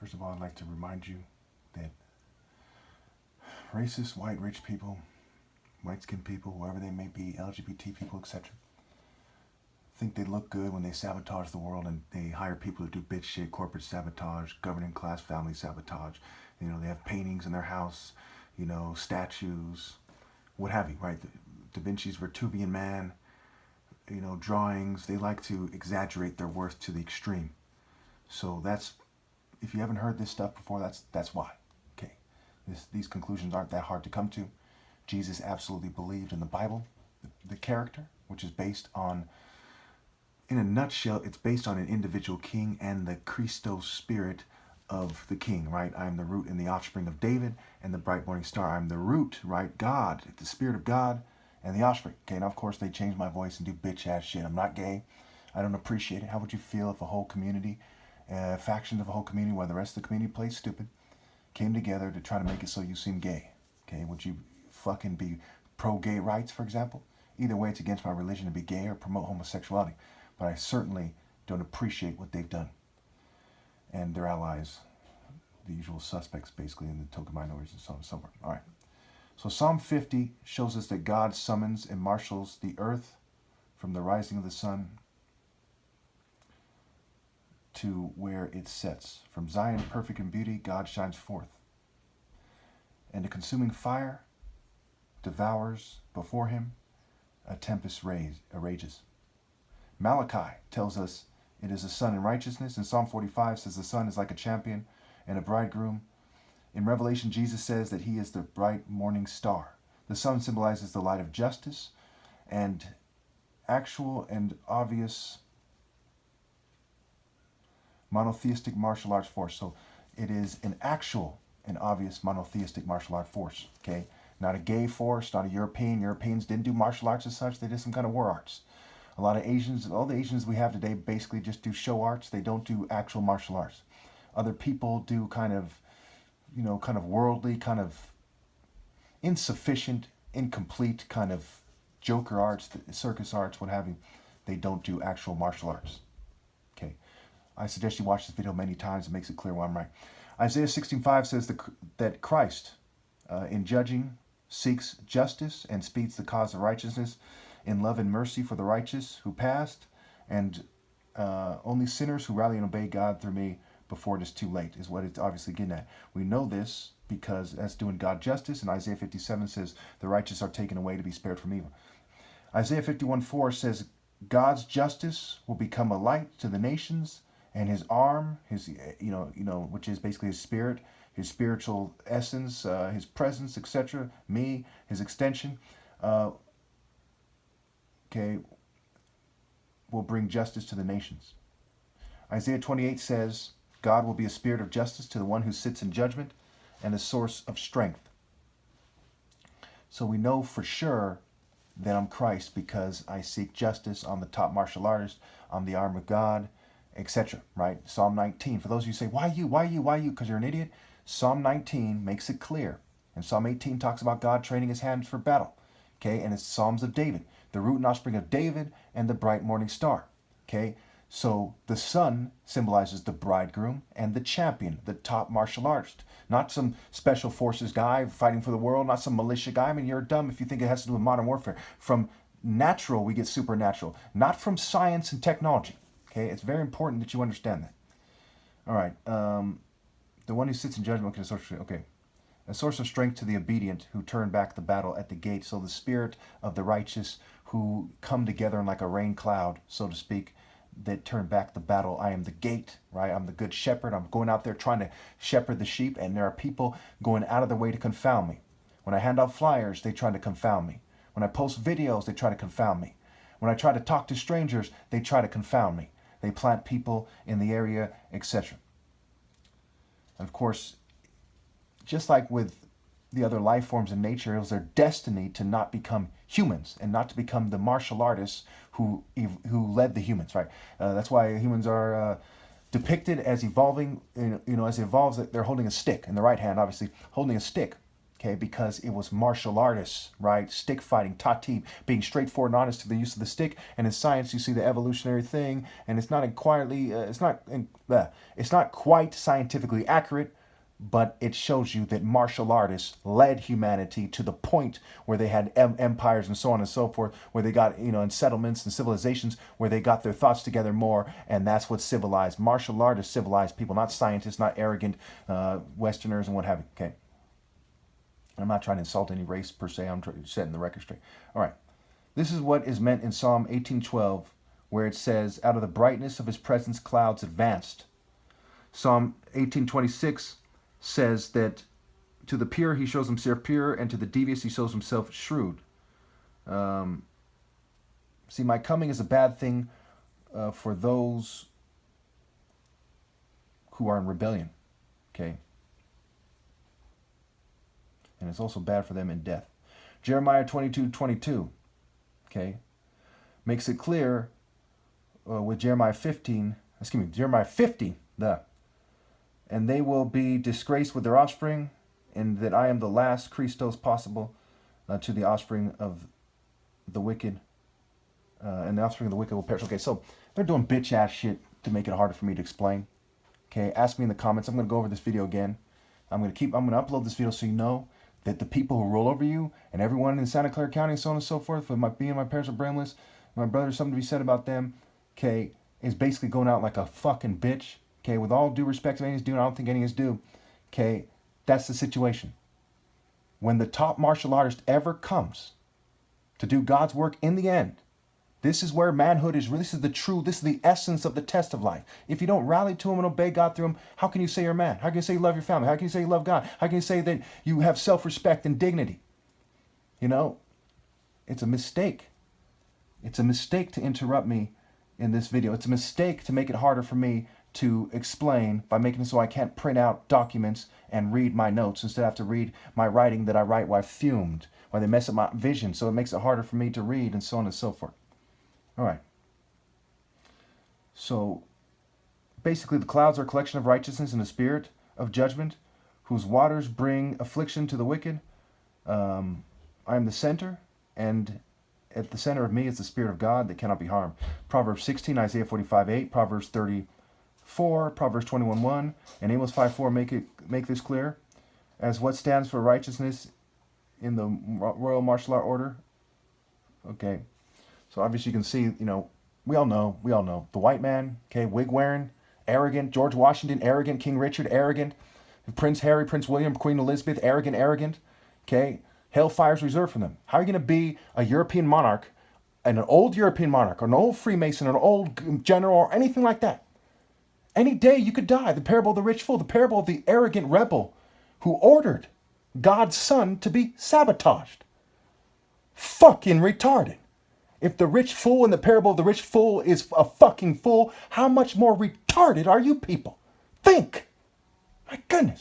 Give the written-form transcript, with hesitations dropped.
First of all, I'd like to remind you that racist, white, rich people, white-skinned people, whoever they may be, LGBT people, etc., think they look good when they sabotage the world and they hire people to do bitch shit, corporate sabotage, governing class family sabotage. They have paintings in their house, statues, what have you, right? Da Vinci's Vitruvian Man, drawings. They like to exaggerate their worth to the extreme. So that's, if you haven't heard this stuff before, that's why. Okay, these conclusions aren't that hard to come to. Jesus absolutely believed in the Bible, the character, which is based on, in a nutshell, it's based on an individual king and the Christos spirit of the king, right? I am the root and the offspring of David and the bright morning star. I'm the root, right? God, the spirit of God and the offspring. Okay, now of course they change my voice and do bitch ass shit. I'm not gay. I don't appreciate it. How would you feel if a whole community, factions of a whole community, while the rest of the community played stupid, came together to try to make it so you seem gay? Okay, would you fucking be pro-gay rights, for example? Either way, it's against my religion to be gay or promote homosexuality. But I certainly don't appreciate what they've done. And their allies, the usual suspects, basically, in the token minorities and so on and so forth. All right. So Psalm 50 shows us that God summons and marshals the earth from the rising of the sun to where it sets. From Zion, perfect in beauty, God shines forth. And a consuming fire devours before him, a tempest rages. Malachi tells us it is a sun in righteousness, and Psalm 45 says the sun is like a champion and a bridegroom. In Revelation, Jesus says that he is the bright morning star. The sun symbolizes the light of justice and actual and obvious monotheistic martial arts force. So it is an actual and obvious monotheistic martial art force, okay? Not a gay force, not a European. Europeans didn't do martial arts as such. They did some kind of war arts. A lot of Asians, all the Asians we have today basically just do show arts. They don't do actual martial arts. Other people do kind of worldly, kind of insufficient, incomplete kind of joker arts, circus arts, what have you. They don't do actual martial arts. Okay. I suggest you watch this video many times. It makes it clear why I'm right. Isaiah 16:5 says that Christ, in judging, seeks justice and speeds the cause of righteousness in love and mercy for the righteous who passed, and only sinners who rally and obey God through me before it is too late, is what it's obviously getting at. We know this because that's doing God justice, and Isaiah 57 says the righteous are taken away to be spared from evil. Isaiah 51:4 says God's justice will become a light to the nations, and his arm, which is basically his spirit, his spiritual essence, his presence, etc., me, his extension, will bring justice to the nations. Isaiah 28 says, God will be a spirit of justice to the one who sits in judgment and a source of strength. So we know for sure that I'm Christ because I seek justice. I'm the top martial artist. I'm the arm of God, etc. Right? Psalm 19. For those of you who say, why you? Because you're an idiot. Psalm 19 makes it clear. And Psalm 18 talks about God training his hands for battle. Okay, and it's Psalms of David, the root and offspring of David and the bright morning star. Okay, so the sun symbolizes the bridegroom and the champion, the top martial artist. Not some special forces guy fighting for the world, not some militia guy. I mean, you're dumb if you think it has to do with modern warfare. From natural, we get supernatural, not from science and technology. Okay, it's very important that you understand that. All right, the one who sits in judgment can associate. Okay. A source of strength to the obedient who turn back the battle at the gate. So the spirit of the righteous who come together in like a rain cloud, so to speak, that turn back the battle. I am the gate, right? I'm the good shepherd. I'm going out there trying to shepherd the sheep, and there are people going out of their way to confound me. When I hand out flyers, they try to confound me. When I post videos, they try to confound me. When I try to talk to strangers, they try to confound me. They plant people in the area, etc. And of course, just like with the other life forms in nature, it was their destiny to not become humans and not to become the martial artists who led the humans, right? That's why humans are depicted as evolving, as it evolves, they're holding a stick in the right hand, obviously, holding a stick. Okay, because it was martial artists, right? Stick fighting, tatib, being straightforward and honest to the use of the stick. And in science, you see the evolutionary thing, and it's not it's not quite scientifically accurate, but it shows you that martial artists led humanity to the point where they had empires and so on and so forth, where they got, in settlements and civilizations where they got their thoughts together more, and that's what civilized. Martial artists civilized people, not scientists, not arrogant Westerners and what have you. Okay. I'm not trying to insult any race per se. I'm setting the record straight. All right. This is what is meant in Psalm 18:12, where it says, out of the brightness of his presence, clouds advanced. Psalm 18:26 says that to the pure, he shows himself pure, and to the devious, he shows himself shrewd. See, my coming is a bad thing for those who are in rebellion. Okay. And it's also bad for them in death. Jeremiah 22:22, okay, makes it clear with Jeremiah 50, and they will be disgraced with their offspring, and that I am the last Christos possible to the offspring of the wicked, and the offspring of the wicked will perish. Okay, so they're doing bitch ass shit to make it harder for me to explain. Okay, ask me in the comments. I'm going to go over this video again. I'm going to upload this video so you know that the people who roll over you and everyone in Santa Clara County and so on and so forth, with me and my parents are brainless, my brother, something to be said about them, okay, is basically going out like a fucking bitch, okay, with all due respect to any is due, I don't think any is due, okay, that's the situation. When the top martial artist ever comes to do God's work in the end, this is where manhood is. This is the essence of the test of life. If you don't rally to him and obey God through him, how can you say you're a man? How can you say you love your family? How can you say you love God? How can you say that you have self-respect and dignity? It's a mistake. It's a mistake to interrupt me in this video. It's a mistake to make it harder for me to explain by making it so I can't print out documents and read my notes. Instead, I have to read my writing that I write while I've fumed, while they mess up my vision. So it makes it harder for me to read and so on and so forth. All right. So basically, the clouds are a collection of righteousness and a spirit of judgment, whose waters bring affliction to the wicked. I am the center, and at the center of me is the Spirit of God that cannot be harmed. Proverbs 16, Isaiah 45:8, Proverbs 34, Proverbs 21:1, and Amos 5:4 make this clear. As what stands for righteousness in the Royal Martial Art Order. Okay. So obviously you can see, we all know. The white man, okay, wig wearing, arrogant. George Washington, arrogant. King Richard, arrogant. Prince Harry, Prince William, Queen Elizabeth, arrogant. Okay, hellfire's reserved for them. How are you going to be a European monarch, and an old European monarch, or an old Freemason, or an old general, or anything like that? Any day you could die. The parable of the rich fool, the parable of the arrogant rebel who ordered God's son to be sabotaged. Fucking retarded. If the rich fool in the parable of the rich fool is a fucking fool, how much more retarded are you people? Think! My goodness.